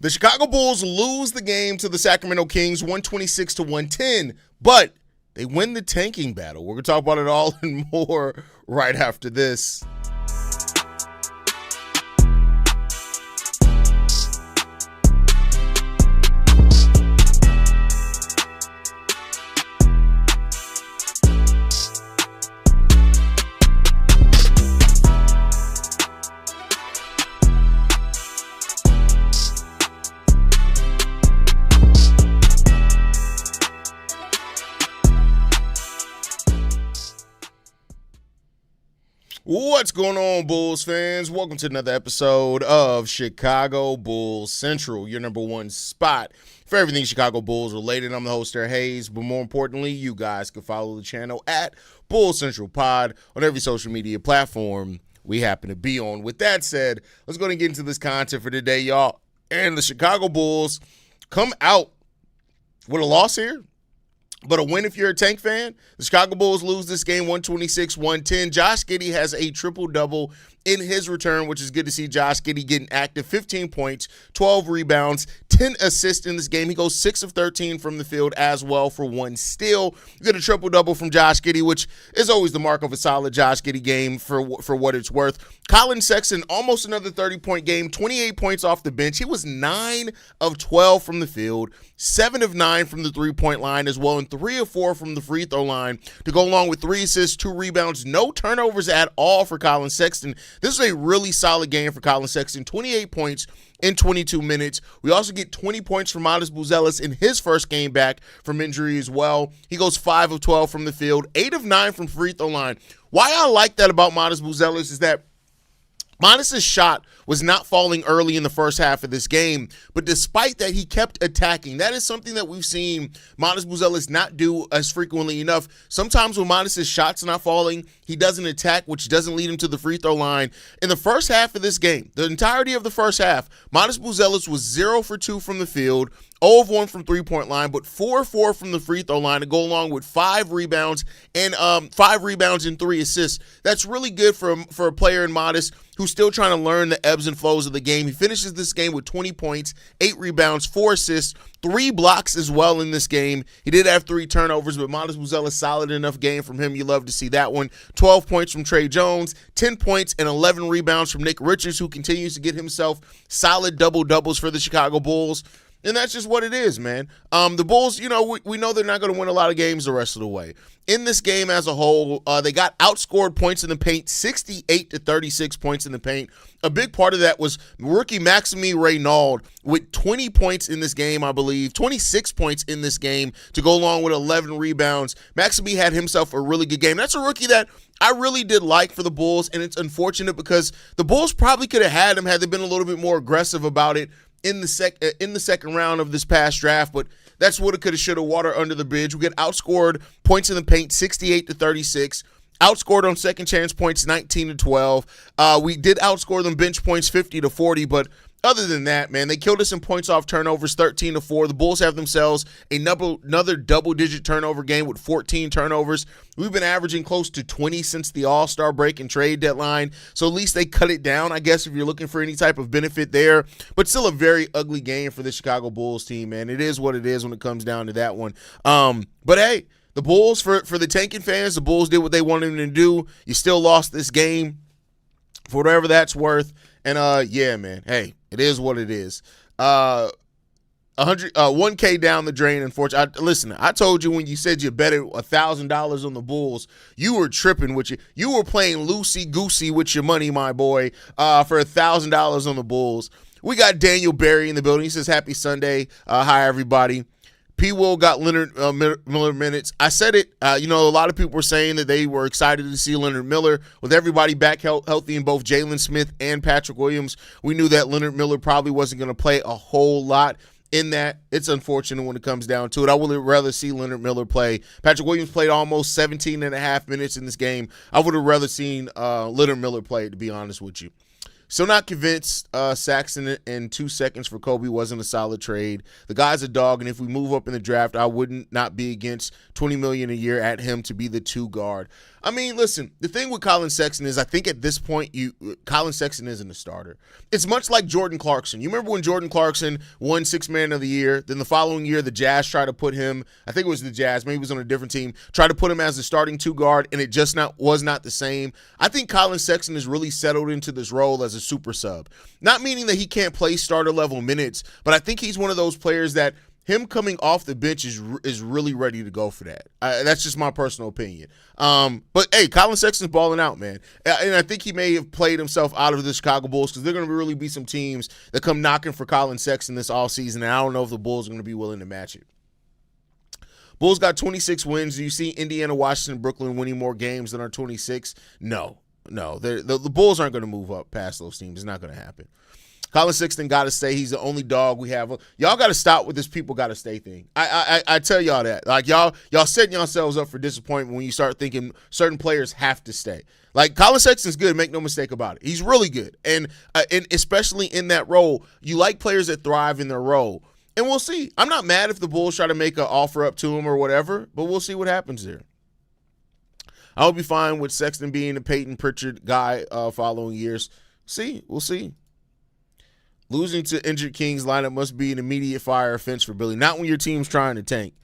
The Chicago Bulls lose the game to the Sacramento Kings 126-110, but they win the tanking battle. We're going to talk about it all and more right after this. What's going on, Bulls fans? Welcome to another episode of Chicago Bulls Central, your number one spot for everything Chicago Bulls related. I'm the host there, Haize, but more importantly, you guys can follow the channel at Bulls Central Pod on every social media platform we happen to be on. With that said, let's go and get into this content for today, y'all. And the Chicago Bulls come out with a loss here, but a win if you're a Tank fan. The Chicago Bulls lose this game 126-110. Josh Giddey has a triple-double in his return, which is good to see Josh Giddey getting active. 15 points, 12 rebounds, 10 assists in this game. He goes 6 of 13 from the field as well for 1 steal. You get a triple-double from Josh Giddey, which is always the mark of a solid Josh Giddey game for what it's worth. Collin Sexton, almost another 30-point game, 28 points off the bench. He was 9 of 12 from the field, 7 of 9 from the three-point line as well, and 3 of 4 from the free throw line to go along with 3 assists, 2 rebounds, no turnovers at all for Collin Sexton. This is a really solid game for Collin Sexton, 28 points in 22 minutes. We also get 20 points from Matas Buzelis in his first game back from injury as well. He goes 5 of 12 from the field, 8 of 9 from free throw line. Why I like that about Matas Buzelis is that Matas' shot was not falling early in the first half of this game, but despite that, he kept attacking. That is something that we've seen Matas Buzelis not do as frequently enough. Sometimes when Matas' shot's not falling, he doesn't attack, which doesn't lead him to the free throw line. In the first half of this game, the entirety of the first half, Matas Buzelis was 0 for 2 from the field, 0 of 1 from three-point line, but 4 of 4 from the free throw line to go along with 5 rebounds and 3 assists. That's really good for a player in Matas who's still trying to learn the ebbs and flows of the game. He finishes this game with 20 points, 8 rebounds, 4 assists, 3 blocks as well in this game. He did have 3 turnovers, but Matas Buzelis, solid enough game from him. You love to see that one. 12 points from Trey Jones, 10 points and 11 rebounds from Nick Richards, who continues to get himself solid double-doubles for the Chicago Bulls. And that's just what it is, man. The Bulls, we know they're not going to win a lot of games the rest of the way. In this game as a whole, they got outscored points in the paint, 68-36 points in the paint. A big part of that was rookie Maxime Raynaud with 20 points in this game, I believe, 26 points in this game to go along with 11 rebounds. Maxime had himself a really good game. That's a rookie that I really did like for the Bulls, and it's unfortunate because the Bulls probably could have had him had they been a little bit more aggressive about it in the second round of this past draft, but that's woulda, coulda, shoulda, water under the bridge. We get outscored points in the paint 68-36, outscored on second chance points 19-12. We did outscore them bench points 50-40, but other than that, man, they killed us in points off turnovers 13-4. The Bulls have themselves another double-digit turnover game with 14 turnovers. We've been averaging close to 20 since the All-Star break and trade deadline, so at least they cut it down, I guess, if you're looking for any type of benefit there. But still a very ugly game for the Chicago Bulls team, man. It is what it is when it comes down to that one. But hey, the Bulls, for the tanking fans, the Bulls did what they wanted them to do. You still lost this game for whatever that's worth. And, yeah, man, hey, it is what it is. 1K down the drain, unfortunately. Listen, I told you when you said you bet $1,000 on the Bulls, you were tripping with you were playing loosey-goosey with your money, my boy, for $1,000 on the Bulls. We got Daniel Berry in the building. He says, happy Sunday. Hi, everybody. P. Will got Leonard Miller minutes. I said it. A lot of people were saying that they were excited to see Leonard Miller. With everybody back healthy in both Jalen Smith and Patrick Williams, we knew that Leonard Miller probably wasn't going to play a whole lot in that. It's unfortunate when it comes down to it. I would rather see Leonard Miller play. Patrick Williams played almost 17 and a half minutes in this game. I would have rather seen Leonard Miller play, to be honest with you. Still not convinced Saxon in 2 seconds for Kobe wasn't a solid trade. The guy's a dog, and if we move up in the draft, I wouldn't not be against $20 million a year at him to be the 2 guard. I mean, listen, the thing with Collin Sexton is I think at this point, Collin Sexton isn't a starter. It's much like Jordan Clarkson. You remember when Jordan Clarkson won 6th Man of the Year? Then the following year, the Jazz tried to put him, I think it was the Jazz, maybe he was on a different team, tried to put him as the starting 2 guard, and it just was not the same. I think Collin Sexton has really settled into this role as a super sub. Not meaning that he can't play starter level minutes, but I think he's one of those players that him coming off the bench is really ready to go for that. That's just my personal opinion. But, hey, Collin Sexton's balling out, man. And I think he may have played himself out of the Chicago Bulls because they're going to really be some teams that come knocking for Collin Sexton this offseason, and I don't know if the Bulls are going to be willing to match it. Bulls got 26 wins. Do you see Indiana, Washington, Brooklyn winning more games than our 26? No. The Bulls aren't going to move up past those teams. It's not going to happen. Collin Sexton got to stay. He's the only dog we have. Y'all got to stop with this people got to stay thing. I tell y'all that. Like, y'all setting yourselves up for disappointment when you start thinking certain players have to stay. Like, Collin Sexton's good. Make no mistake about it. He's really good. And especially in that role, you like players that thrive in their role. And we'll see. I'm not mad if the Bulls try to make an offer up to him or whatever, but we'll see what happens there. I'll be fine with Sexton being a Peyton Pritchard guy following years. We'll see. Losing to injured Kings lineup must be an immediate fire offense for Billy. Not when your team's trying to tank.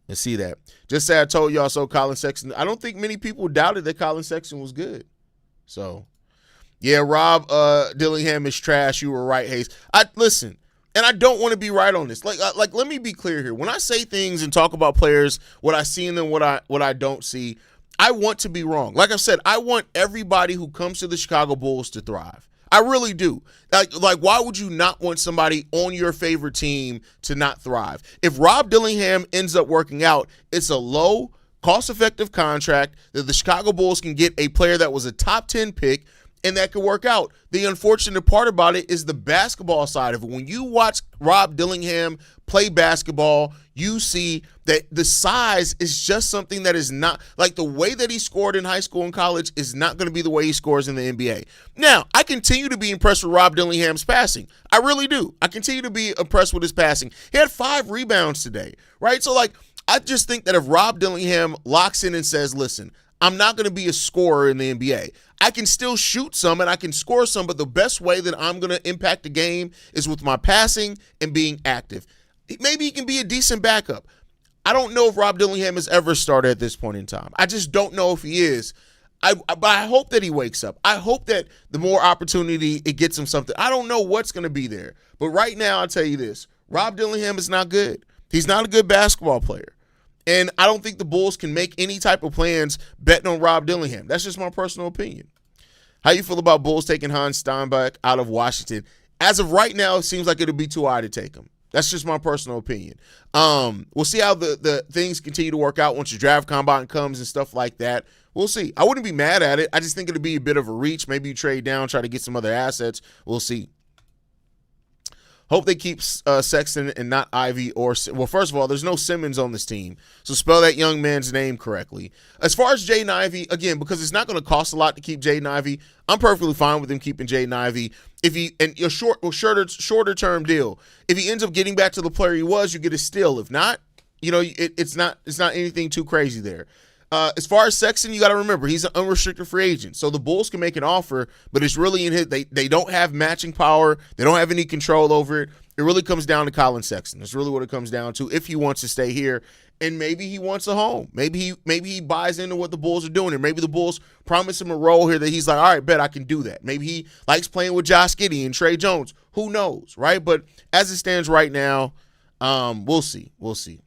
Let's see that. Just say I told y'all so, Collin Sexton. I don't think many people doubted that Collin Sexton was good. So, yeah, Rob Dillingham is trash. You were right, Haize. Listen, and I don't want to be right on this. Like, let me be clear here. When I say things and talk about players, what I see in them, what I don't see, I want to be wrong. Like I said, I want everybody who comes to the Chicago Bulls to thrive. I really do. Like, why would you not want somebody on your favorite team to not thrive? If Rob Dillingham ends up working out, it's a low, cost-effective contract that the Chicago Bulls can get a player that was a top 10 pick and that could work out. The unfortunate part about it is the basketball side of it. When you watch Rob Dillingham play basketball, you see that the size is just something that is not, like the way that he scored in high school and college is not going to be the way he scores in the NBA. Now, I continue to be impressed with Rob Dillingham's passing. I really do. I continue to be impressed with his passing. He had 5 rebounds today, right? So, like, I just think that if Rob Dillingham locks in and says, listen, I'm not going to be a scorer in the NBA. I can still shoot some and I can score some, but the best way that I'm going to impact the game is with my passing and being active. Maybe he can be a decent backup. I don't know if Rob Dillingham has ever started at this point in time. I just don't know if he is. But I hope that he wakes up. I hope that the more opportunity, it gets him something. I don't know what's going to be there. But right now, I'll tell you this. Rob Dillingham is not good. He's not a good basketball player. And I don't think the Bulls can make any type of plans betting on Rob Dillingham. That's just my personal opinion. How you feel about Bulls taking Hans Steinbach out of Washington? As of right now, it seems like it'll be too high to take him. That's just my personal opinion. We'll see how the things continue to work out once your draft combine comes and stuff like that. We'll see. I wouldn't be mad at it. I just think it'll be a bit of a reach. Maybe you trade down, try to get some other assets. We'll see. Hope they keep Sexton and not Ivy or – well, first of all, there's no Simmons on this team, so spell that young man's name correctly. As far as Jaden Ivey, again, because it's not going to cost a lot to keep Jaden Ivey, I'm perfectly fine with him keeping Jaden Ivey. If he – and a shorter-term deal. If he ends up getting back to the player he was, you get a steal. If not, you know, it's not anything too crazy there. As far as Sexton, you got to remember, he's an unrestricted free agent. So the Bulls can make an offer, but it's really in his – they don't have matching power. They don't have any control over it. It really comes down to Collin Sexton. That's really what it comes down to if he wants to stay here. And maybe he wants a home. Maybe he buys into what the Bulls are doing. And maybe the Bulls promise him a role here that he's like, all right, bet I can do that. Maybe he likes playing with Josh Giddey and Trey Jones. Who knows, right? But as it stands right now, we'll see. We'll see.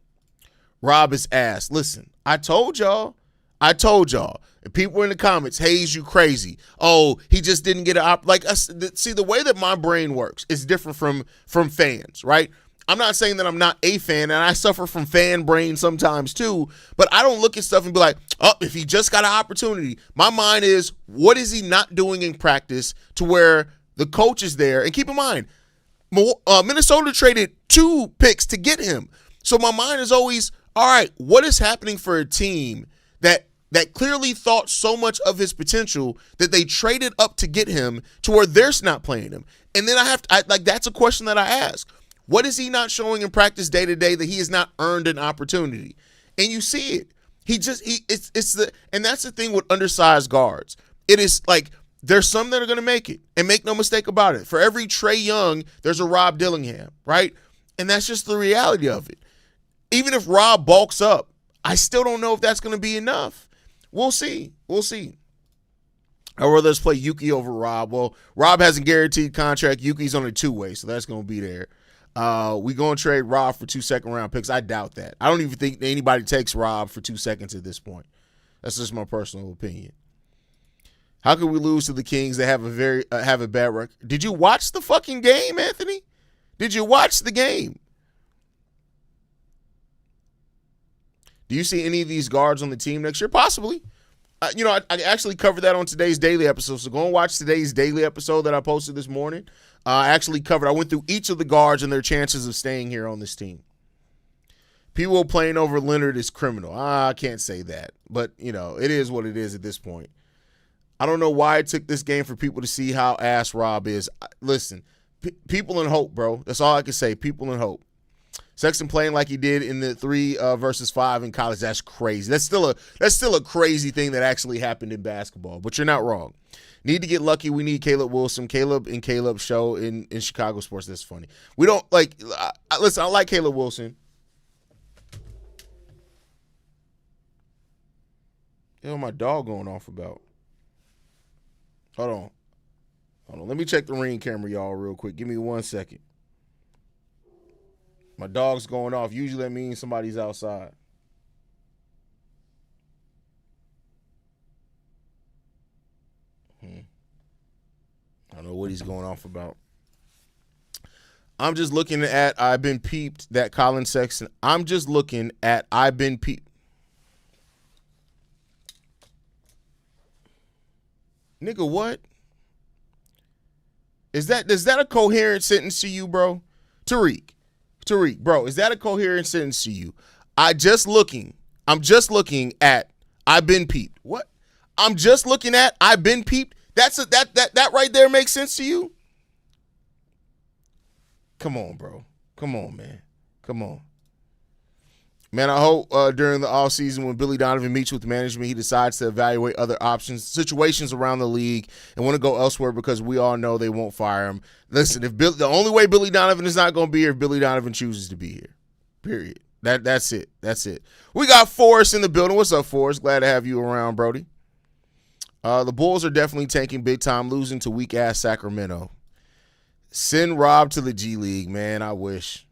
Rob is ass. Listen, I told y'all. And people in the comments, Haize, you crazy. Oh, he just didn't get an see, the way that my brain works is different from fans, right? I'm not saying that I'm not a fan, and I suffer from fan brain sometimes too, but I don't look at stuff and be like, oh, if he just got an opportunity. My mind is, what is he not doing in practice to where the coach is there? And keep in mind, Minnesota traded 2 picks to get him. So my mind is always, all right, what is happening for a team that that clearly thought so much of his potential that they traded up to get him to where they're not playing him. And then that's a question that I ask. What is he not showing in practice day to day that he has not earned an opportunity? And you see it. And that's the thing with undersized guards. It is like there's some that are going to make it, and make no mistake about it. For every Trae Young, there's a Rob Dillingham, right? And that's just the reality of it. Even if Rob bulks up, I still don't know if that's going to be enough. We'll see. I'd rather us play Yuki over Rob. Well, Rob has a guaranteed contract. Yuki's on a two-way, so that's going to be there. We going to trade Rob for 2 second-round picks. I doubt that. I don't even think anybody takes Rob for 2 seconds at this point. That's just my personal opinion. How could we lose to the Kings? They have a bad record. Did you watch the fucking game, Anthony? Did you watch the game? Do you see any of these guards on the team next year? Possibly. I actually covered that on today's daily episode, so go and watch today's daily episode that I posted this morning. I went through each of the guards and their chances of staying here on this team. People playing over Leonard is criminal. I can't say that, but, it is what it is at this point. I don't know why it took this game for people to see how ass Rob is. Listen, people in hope, bro. That's all I can say, people in hope. Sexton playing like he did in the 3 versus 5 in college, that's crazy. That's still a crazy thing that actually happened in basketball, but you're not wrong. Need to get lucky. We need Caleb Wilson. Caleb and Caleb show in Chicago sports. That's funny. We don't listen, I like Caleb Wilson. My dog going off about. Hold on. Let me check the ring camera, y'all, real quick. Give me 1 second. My dog's going off. Usually that means somebody's outside. I don't know what he's going off about. I'm just looking at I've been peeped that Collin Sexton. I'm just looking at I've been peeped. Nigga, what? Is that a coherent sentence to you, bro? Tariq, bro, is that a coherent sentence to you? I'm just looking at I've been peeped. What? I'm just looking at I've been peeped. That right there makes sense to you? Come on, bro. Come on, man. Come on. Man, I hope during the offseason when Billy Donovan meets with management, he decides to evaluate other options, situations around the league, and want to go elsewhere because we all know they won't fire him. Listen, the only way Billy Donovan is not going to be here if Billy Donovan chooses to be here. Period. That's it. That's it. We got Forrest in the building. What's up, Forrest? Glad to have you around, Brody. The Bulls are definitely tanking big time, losing to weak-ass Sacramento. Send Rob to the G League, man. I wish.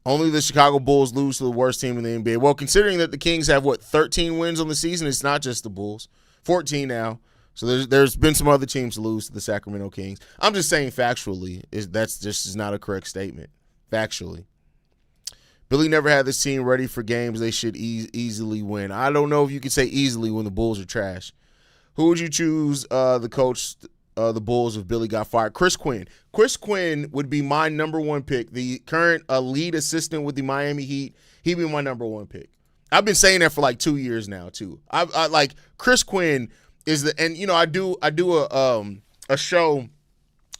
Only the Chicago Bulls lose to the worst team in the NBA. Well, considering that the Kings have, 13 wins on the season, it's not just the Bulls. 14 now. So there's been some other teams to lose to the Sacramento Kings. I'm just saying factually, that's just not a correct statement. Factually. Billy never had this team ready for games they should easily win. I don't know if you could say easily when the Bulls are trash. Who would you choose the coach the Bulls if Billy got fired? Chris Quinn. Chris Quinn would be my number one pick. The current lead assistant with the Miami Heat, he'd be my number one pick. I've been saying that for like 2 years now too. I like Chris Quinn is I do a show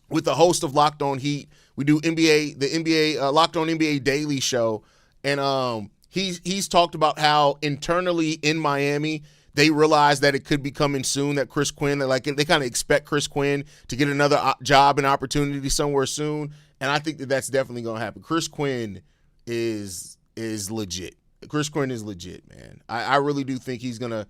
with the host of Locked On Heat. We do the NBA Locked On NBA Daily show, and he's talked about how internally in Miami they realize that it could be coming soon, that Chris Quinn, they kind of expect Chris Quinn to get another job and opportunity somewhere soon, and I think that's definitely going to happen. Chris Quinn is legit. Chris Quinn is legit, man. I really do think he's gonna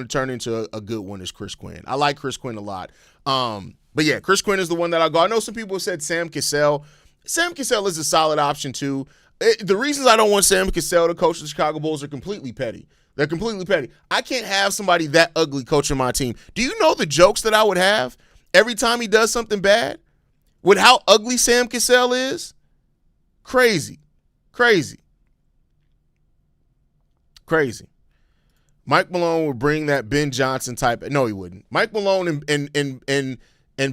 turn into a good one as Chris Quinn. I like Chris Quinn a lot. But yeah, Chris Quinn is the one that I'll go. I know some people have said Sam Cassell. Sam Cassell is a solid option too. The reasons I don't want Sam Cassell to coach the Chicago Bulls are completely petty. They're completely petty. I can't have somebody that ugly coaching my team. Do you know the jokes that I would have every time he does something bad? With how ugly Sam Cassell is? Crazy. Mike Malone would bring that Ben Johnson type. No, he wouldn't. Mike Malone and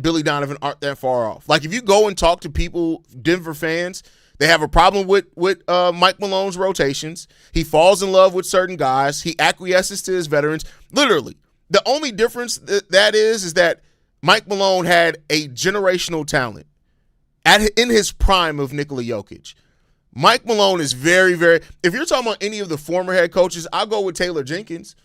Billy Donovan aren't that far off. Like, if you go and talk to people, Denver fans, They have a problem with Mike Malone's rotations. He falls in love with certain guys. He acquiesces to his veterans. Literally, the only difference that is that Mike Malone had a generational talent in his prime of Nikola Jokic. Mike Malone is very, very – if you're talking about any of the former head coaches, I'll go with Taylor Jenkins.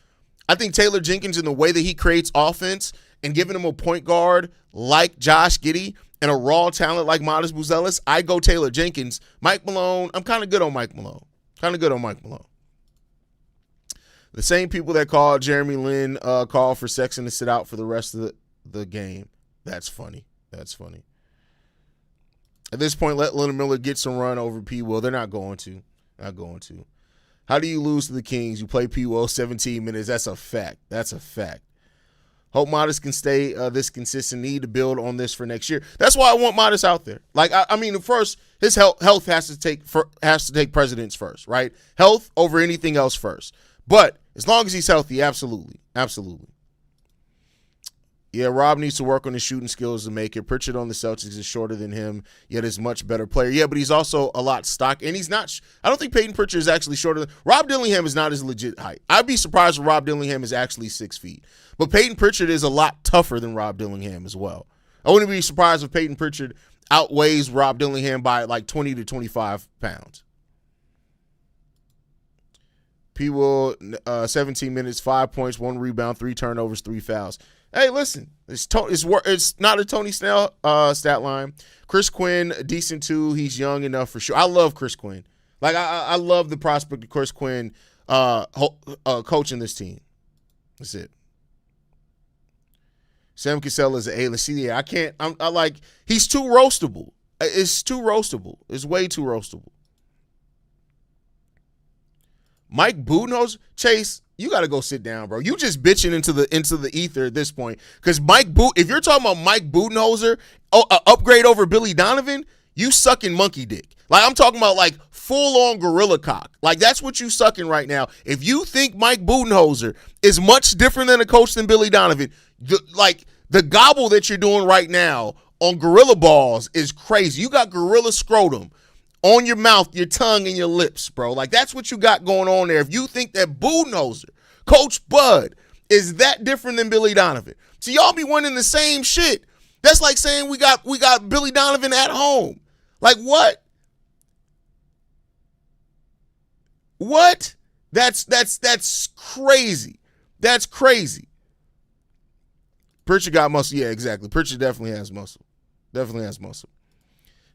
I think Taylor Jenkins, in the way that he creates offense and giving him a point guard like Josh Giddey and a raw talent like Matas Buzelis, I go Taylor Jenkins. Mike Malone, I'm kind of good on Mike Malone. The same people that called Jeremy Lin called for Sexton to sit out for the rest of the game. That's funny. At this point, let Leonard Miller get some run over P. Will. They're not going to. How do you lose to the Kings? You play P. Will 17 minutes. That's a fact. Hope Matas can stay this consistent. Need to build on this for next year. That's why I want Matas out there. Like, I mean, first, his health has to take precedence first, right? Health over anything else first. But as long as he's healthy, absolutely. Yeah, Rob needs to work on his shooting skills to make it. Pritchard on the Celtics is shorter than him, yet is a much better player. Yeah, but he's also a lot stock, and he's not – I don't think Peyton Pritchard is actually shorter than – Rob Dillingham is not his legit height. I'd be surprised if Rob Dillingham is actually 6 feet. But Peyton Pritchard is a lot tougher than Rob Dillingham as well. I wouldn't be surprised if Peyton Pritchard outweighs Rob Dillingham by like 20 to 25 pounds. P. Will, 17 minutes, 5 points, 1 rebound, 3 turnovers, 3 fouls. Hey, listen, it's not a Tony Snell stat line. Chris Quinn, decent too. He's young enough for sure. I love Chris Quinn. Like, I love the prospect of Chris Quinn coaching this team. That's it. Sam Cassell is an A-list. See, yeah, he's too roastable. It's too roastable. It's way too roastable. Mike Budenholzer, Chase, you got to go sit down, bro. You just bitching into the ether at this point. Because if you're talking about Mike Budenholzer, upgrade over Billy Donovan, you sucking monkey dick. Like, I'm talking about like full-on gorilla cock. Like, that's what you sucking right now. If you think Mike Budenholzer is much different than a coach than Billy Donovan, the gobble that you're doing right now on gorilla balls is crazy. You got gorilla scrotum on your mouth, your tongue, and your lips, bro. Like, that's what you got going on there. If you think that Budenholzer, Coach Bud, is that different than Billy Donovan. So y'all be winning the same shit. That's like saying we got Billy Donovan at home. Like, what? What? That's crazy. That's crazy. Pritchard got muscle. Yeah, exactly. Pritchard definitely has muscle.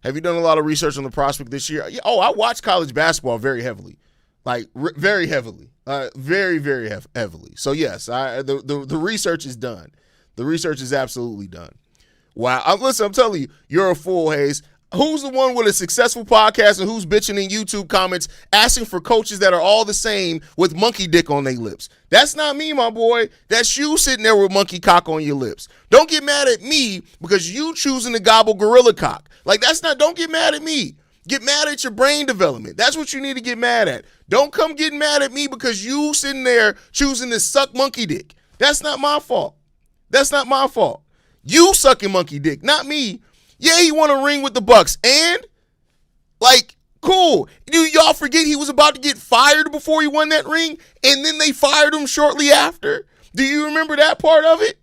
Have you done a lot of research on the prospect this year? Oh, I watch college basketball very heavily. Like, very heavily. Very, very heavily. So, yes, the research is done. The research is absolutely done. Wow. Listen, I'm telling you, you're a fool, Haize. Who's the one with a successful podcast and who's bitching in YouTube comments asking for coaches that are all the same with monkey dick on their lips? That's not me, my boy. That's you sitting there with monkey cock on your lips. Don't get mad at me because you choosing to gobble gorilla cock. Like, don't get mad at me. Get mad at your brain development. That's what you need to get mad at. Don't come getting mad at me because you sitting there choosing to suck monkey dick. That's not my fault. You sucking monkey dick, not me. Yeah, he won a ring with the Bucks. And, like, cool. Y'all forget he was about to get fired before he won that ring? And then they fired him shortly after? Do you remember that part of it?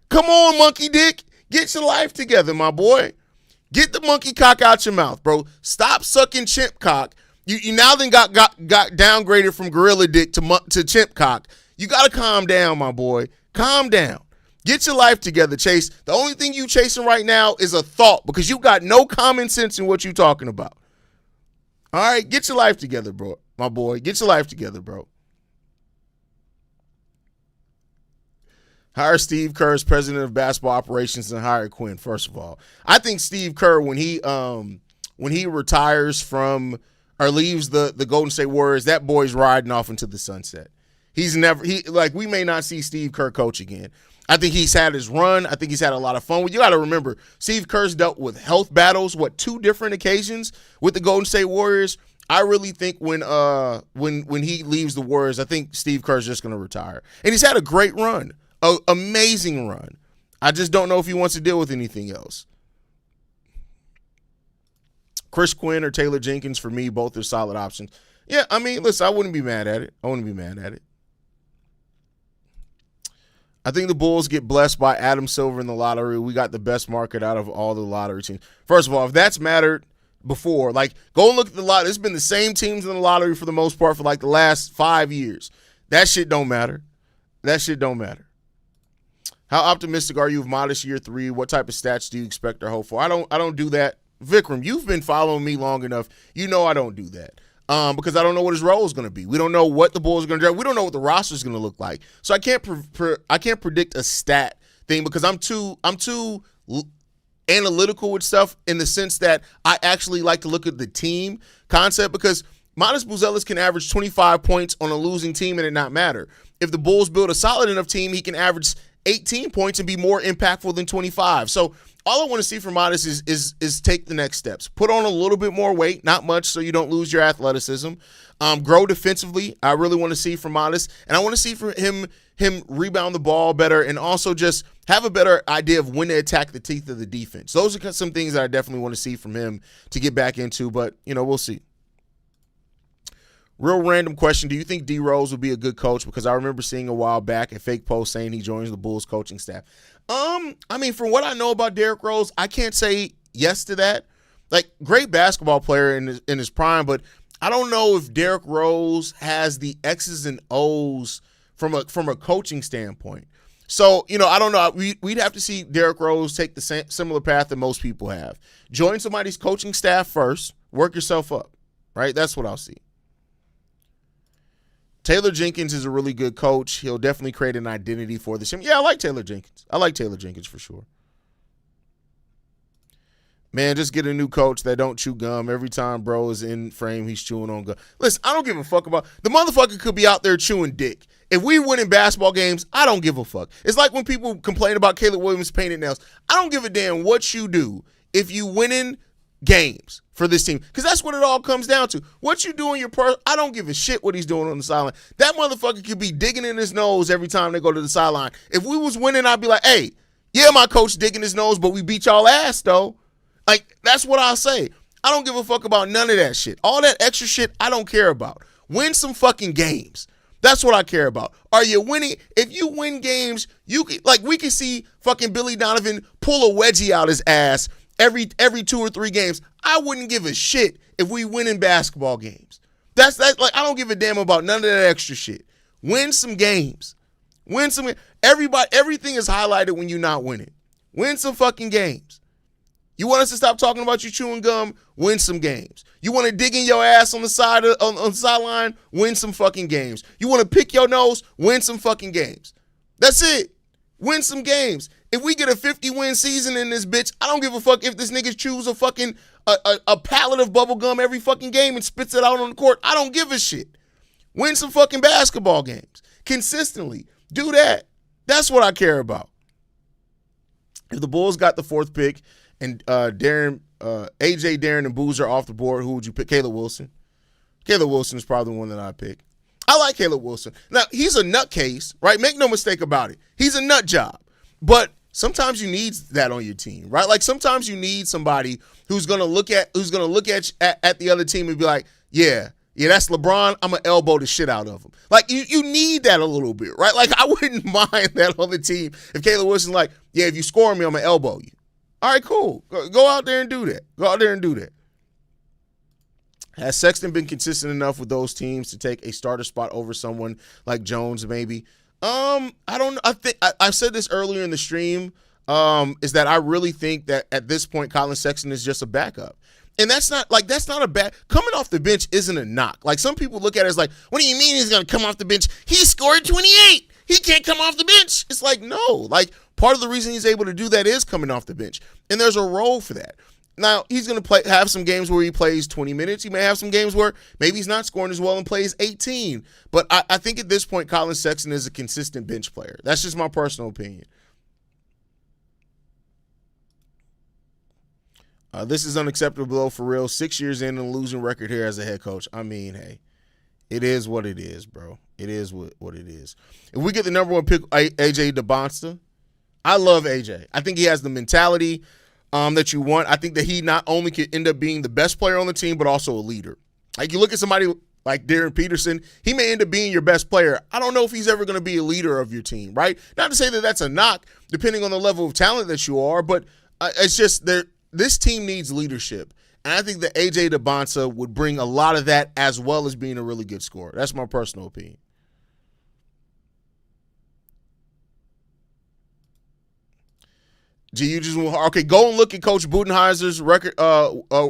Come on, monkey dick. Get your life together, my boy. Get the monkey cock out your mouth, bro. Stop sucking chimp cock. You now then got downgraded from gorilla dick to chimp cock. You got to calm down, my boy. Calm down. Get your life together, Chase. The only thing you chasing right now is a thought because you got no common sense in what you talking about. All right, get your life together, bro. My boy, get your life together, bro. Hire Steve Kerr as president of basketball operations and hire Quinn. First of all, I think Steve Kerr, when he retires from or leaves the Golden State Warriors, that boy's riding off into the sunset. We may not see Steve Kerr coach again. I think he's had his run. I think he's had a lot of fun. You got to remember, Steve Kerr's dealt with health battles, 2 different occasions with the Golden State Warriors. I really think when he leaves the Warriors, I think Steve Kerr's just going to retire. And he's had a great run, an amazing run. I just don't know if he wants to deal with anything else. Chris Quinn or Taylor Jenkins, for me, both are solid options. Yeah, I mean, listen, I wouldn't be mad at it. I think the Bulls get blessed by Adam Silver in the lottery. We got the best market out of all the lottery teams. First of all, if that's mattered before, like, go and look at the lottery. It's been the same teams in the lottery for the most part for like the last 5 years. That shit don't matter. How optimistic are you of Matas year 3? What type of stats do you expect or hope for? I don't do that. Vikram, you've been following me long enough. You know I don't do that. Because I don't know what his role is going to be. We don't know what the Bulls are going to do. We don't know what the roster is going to look like. So I can't predict a stat thing because I'm too analytical with stuff in the sense that I actually like to look at the team concept, because Matas Buzelis can average 25 points on a losing team and it not matter. If the Bulls build a solid enough team, he can average 18 points and be more impactful than 25. So all I want to see from Matas is take the next steps. Put on a little bit more weight, not much, so you don't lose your athleticism. Grow defensively. I really want to see from Matas, and I want to see from him rebound the ball better, and also just have a better idea of when to attack the teeth of the defense. Those are some things that I definitely want to see from him to get back into, but we'll see. Real random question. Do you think D Rose will be a good coach? Because I remember seeing a while back a fake post saying he joins the Bulls coaching staff. I mean, from what I know about Derrick Rose, I can't say yes to that. Like, great basketball player in his prime, but I don't know if Derrick Rose has the X's and O's from a coaching standpoint. So, I don't know. We'd have to see Derrick Rose take the similar path that most people have. Join somebody's coaching staff first. Work yourself up, right? That's what I'll see. Taylor Jenkins is a really good coach. He'll definitely create an identity for the team. Yeah, I like Taylor Jenkins. For sure. Man, just get a new coach that don't chew gum. Every time bro is in frame, he's chewing on gum. Listen, I don't give a fuck about – the motherfucker could be out there chewing dick. If we win in basketball games, I don't give a fuck. It's like when people complain about Caleb Williams painted nails. I don't give a damn what you do if you winning games for this team, because that's what it all comes down to. What you do in your I don't give a shit what he's doing on the sideline. That motherfucker could be digging in his nose every time they go to the sideline. If we was winning, I'd be like, hey, yeah, my coach digging his nose, but we beat y'all ass, though. Like, that's what I'll say. I don't give a fuck about none of that shit. All that extra shit, I don't care about. Win some fucking games. That's what I care about. Are you winning? If you win games, we can see fucking Billy Donovan pull a wedgie out his ass every 2 or 3 games. I wouldn't give a shit if we win in basketball games. That's like, I don't give a damn about none of that extra shit. Win some games. Everything is highlighted when you're not winning. Win some fucking games. You want us to stop talking about you chewing gum? Win some games. You want to dig in your ass on the sideline? Win some fucking games. You want to pick your nose? Win some fucking games. That's it. Win some games. If we get a 50-win season in this bitch, I don't give a fuck if this nigga chews a fucking a pallet of bubble gum every fucking game and spits it out on the court. I don't give a shit. Win some fucking basketball games consistently. Do that. That's what I care about. If the Bulls got the 4th pick and AJ, Darren, and Boozer off the board, who would you pick? Caleb Wilson. Caleb Wilson is probably the one that I pick. I like Caleb Wilson. Now, he's a nutcase, right? Make no mistake about it. He's a nut job. But sometimes you need that on your team, right? Like, sometimes you need somebody who's gonna look at the other team and be like, yeah, that's LeBron. I'm gonna elbow the shit out of him. Like, you need that a little bit, right? Like, I wouldn't mind that on the team if Caleb Wilson's like, yeah, if you score me, I'm gonna elbow you. All right, cool. Go out there and do that. Has Sexton been consistent enough with those teams to take a starter spot over someone like Jones, maybe? I don't know. I said this earlier in the stream, is that I really think that at this point, Collin Sexton is just a backup. And that's not a bad – coming off the bench isn't a knock. Like, some people look at it as like, what do you mean he's going to come off the bench? He scored 28. He can't come off the bench. It's like, no. Like, part of the reason he's able to do that is coming off the bench. And there's a role for that. Now, he's going to have some games where he plays 20 minutes. He may have some games where maybe he's not scoring as well and plays 18. But I think at this point, Collin Sexton is a consistent bench player. That's just my personal opinion. This is unacceptable for real. 6 years in and a losing record here as a head coach. I mean, hey, it is what it is, bro. It is what it is. If we get the number 1 pick, AJ DeBonsta, I love AJ. I think he has the mentality. that you want. I think that he not only could end up being the best player on the team, but also a leader. Like, you look at somebody like Darren Peterson, he may end up being your best player. I don't know if he's ever going to be a leader of your team, right? Not to say that that's a knock, depending on the level of talent that you are, but it's just this team needs leadership. And I think that A.J. DeBonsa would bring a lot of that, as well as being a really good scorer. That's my personal opinion. Okay, go and look at Coach Budenholzer's record,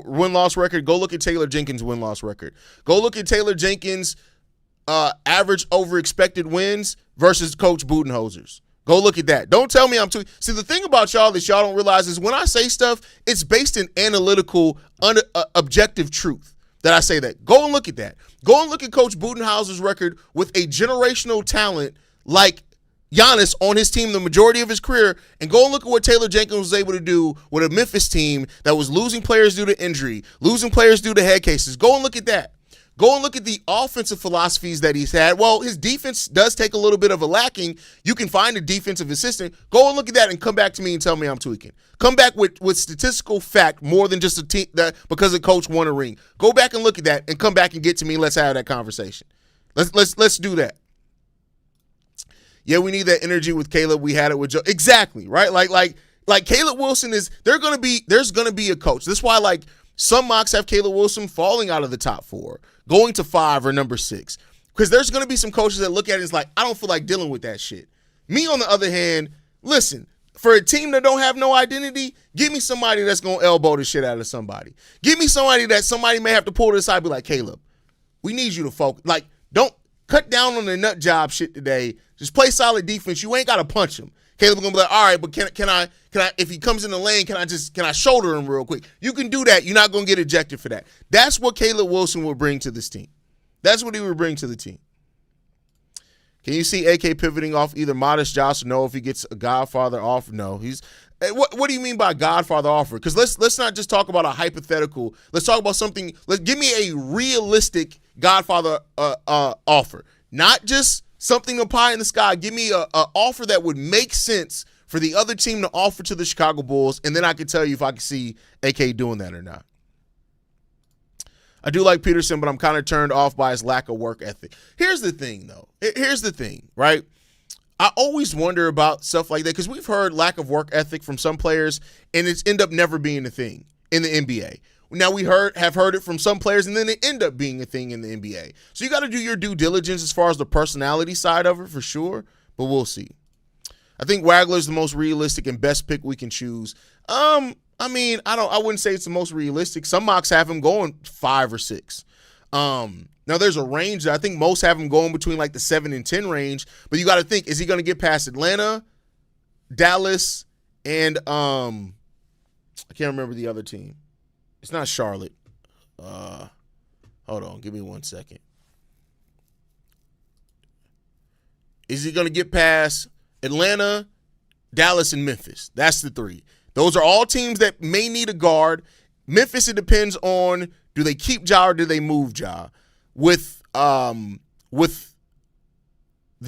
win-loss record. Go look at Taylor Jenkins' win-loss record. Go look at Taylor Jenkins' average over expected wins versus Coach Budenholzer's. Go look at that. Don't tell me I'm too. See, the thing about y'all that y'all don't realize is when I say stuff, it's based in analytical, objective truth that I say that. Go and look at that. Go and look at Coach Budenholzer's record with a generational talent like Giannis on his team the majority of his career, and go and look at what Taylor Jenkins was able to do with a Memphis team that was losing players due to injury, losing players due to head cases. Go and look at that. Go and look at the offensive philosophies that he's had. Well, his defense does take a little bit of a lacking. You can find a defensive assistant. Go and look at that and come back to me and tell me I'm tweaking. Come back with statistical fact more than just a team that because a coach won a ring. Go back and look at that and come back and get to me. Let's have that conversation. Let's do that. Yeah, we need that energy with Caleb. We had it with Joe. Exactly, right? Like Caleb Wilson there's gonna be a coach. That's why like some mocks have Caleb Wilson falling out of the top 4, going to 5 or number 6. Because there's gonna be some coaches that look at it and it's like, I don't feel like dealing with that shit. Me, on the other hand, listen, for a team that don't have no identity, give me somebody that's gonna elbow the shit out of somebody. Give me somebody that somebody may have to pull to the side and be like, Caleb, we need you to focus. Like, don't cut down on the nut job shit today. Just play solid defense. You ain't got to punch him. Caleb's going to be like, all right, but can I, if he comes in the lane, can I shoulder him real quick? You can do that. You're not going to get ejected for that. That's what Caleb Wilson will bring to this team. That's what he would bring to the team. Can you see AK pivoting off either Matas, Josh, or no if he gets a Godfather offer? No. He's what do you mean by Godfather offer? Because let's not just talk about a hypothetical. Let's talk about something. Give me a realistic Godfather offer, not just something up high in the sky. Give me a offer that would make sense for the other team to offer to the Chicago Bulls, and then I can tell you if I can see AK doing that or not. I do like Peterson, but I'm kind of turned off by his lack of work ethic. Here's the thing, though. Here's the thing, right? I always wonder about stuff like that because we've heard lack of work ethic from some players, and it's end up never being a thing in the NBA. Now we have heard it from some players, and then it end up being a thing in the NBA. So you got to do your due diligence as far as the personality side of it for sure, but we'll see. I think Wagler's the most realistic and best pick we can choose. I wouldn't say it's the most realistic. Some mocks have him going 5 or 6. Now there's a range. I think most have him going between like the 7 and 10 range, but you got to think, is he going to get past Atlanta, Dallas, and I can't remember the other team. It's not Charlotte. Hold on. Give me 1 second. Is he going to get past Atlanta, Dallas, and Memphis? That's the 3. Those are all teams that may need a guard. Memphis, it depends on, do they keep Ja or do they move Ja? With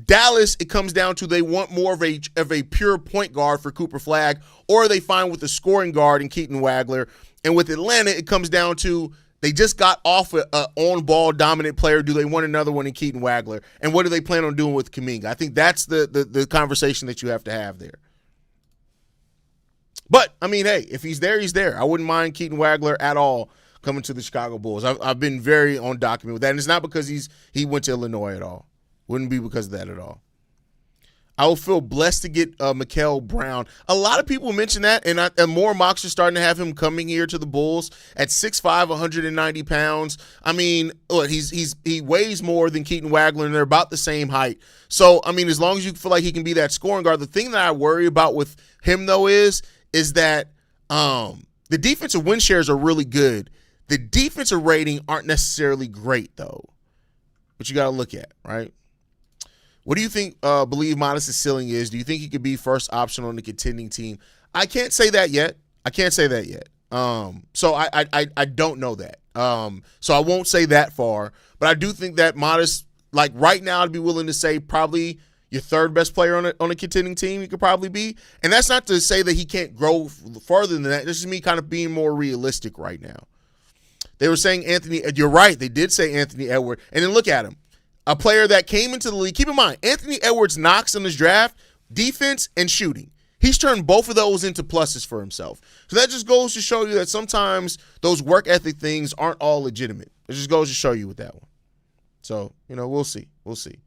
Dallas, it comes down to they want more of a pure point guard for Cooper Flagg, or are they fine with a scoring guard in Keaton Wagler? And with Atlanta, it comes down to they just got off an on-ball dominant player. Do they want another one in Keaton Wagler? And what do they plan on doing with Kuminga? I think that's the conversation that you have to have there. But, I mean, hey, if he's there, he's there. I wouldn't mind Keaton Wagler at all coming to the Chicago Bulls. I've been very on document with that, and it's not because he went to Illinois at all. Wouldn't be because of that at all. I will feel blessed to get Mikael Brown. A lot of people mention that, and more mocks are starting to have him coming here to the Bulls at 6'5", 190 pounds. I mean, look, he weighs more than Keaton Wagler, and they're about the same height. So, I mean, as long as you feel like he can be that scoring guard, the thing that I worry about with him, though, is that the defensive win shares are really good. The defensive rating aren't necessarily great, though, but you got to look at, right? What do you think, believe Matas' ceiling is? Do you think he could be first option on the contending team? I can't say that yet. So I don't know that. So I won't say that far. But I do think that Matas, like right now, I'd be willing to say probably, your third best player on a contending team. He could probably be, and that's not to say that he can't grow further than that. This is me kind of being more realistic right now. They were saying Anthony. You're right. They did say Anthony Edwards, and then look at him, a player that came into the league. Keep in mind, Anthony Edwards knocks in his draft, defense and shooting. He's turned both of those into pluses for himself. So that just goes to show you that sometimes those work ethic things aren't all legitimate. It just goes to show you with that one. So, we'll see. We'll see.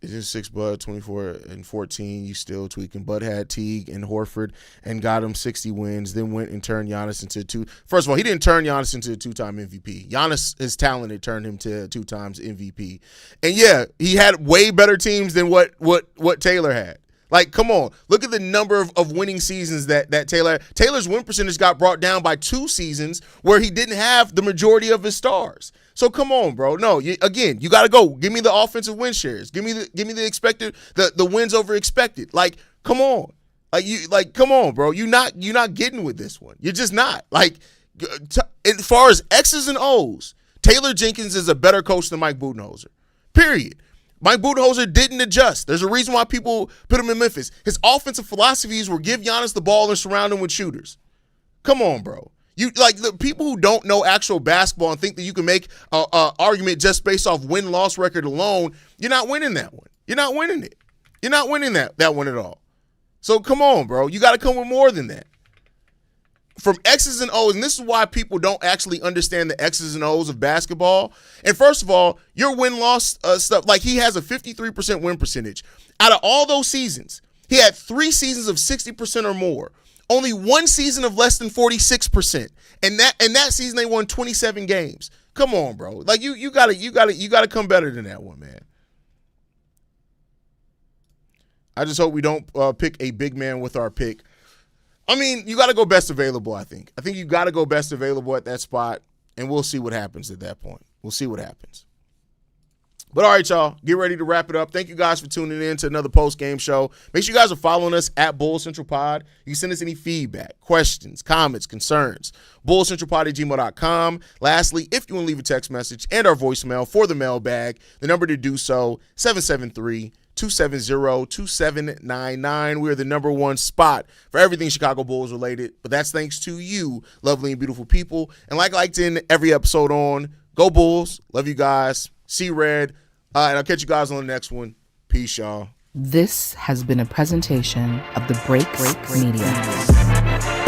It's in 6 Bud, 24 and 14. You still tweaking. Bud had Teague and Horford and got him 60 wins, then went and turned Giannis into two. First of all, he didn't turn Giannis into a 2-time MVP. Giannis, his talent had turned him to 2 times MVP. And yeah, he had way better teams than what Taylor had. Like, come on. Look at the number of winning seasons that Taylor's win percentage got brought down by 2 seasons where he didn't have the majority of his stars. So come on, bro. No, you got to go. Give me the offensive win shares. Give me the expected, the wins over expected. Like, come on. Come on, bro. You're not getting with this one. You're just not. Like, as far as X's and O's, Taylor Jenkins is a better coach than Mike Budenholzer. Period. Mike Budenholzer didn't adjust. There's a reason why people put him in Memphis. His offensive philosophies were give Giannis the ball and surround him with shooters. Come on, bro. The people who don't know actual basketball and think that you can make an argument just based off win-loss record alone, you're not winning that one. You're not winning it. You're not winning that one at all. So come on, bro. You got to come with more than that. From X's and O's, and this is why people don't actually understand the X's and O's of basketball. And first of all, your win-loss stuff, like he has a 53% win percentage. Out of all those seasons, he had 3 seasons of 60% or more. Only 1 season of less than 46%. And that season they won 27 games. Come on, bro. Like you gotta come better than that one, man. I just hope we don't pick a big man with our pick. I mean, you got to go best available, I think. I think you got to go best available at that spot, and we'll see what happens at that point. We'll see what happens. But all right, y'all, get ready to wrap it up. Thank you guys for tuning in to another post-game show. Make sure you guys are following us at Bull Central Pod. You can send us any feedback, questions, comments, concerns, bullcentralpod@gmail.com. Lastly, if you want to leave a text message and our voicemail for the mailbag, the number to do so, 773-270-2799. We are the number 1 spot for everything Chicago Bulls related, but that's thanks to you, lovely and beautiful people. And like to end every episode on, go Bulls. Love you guys. See red. And I'll catch you guys on the next one. Peace, y'all. This has been a presentation of the Break Media.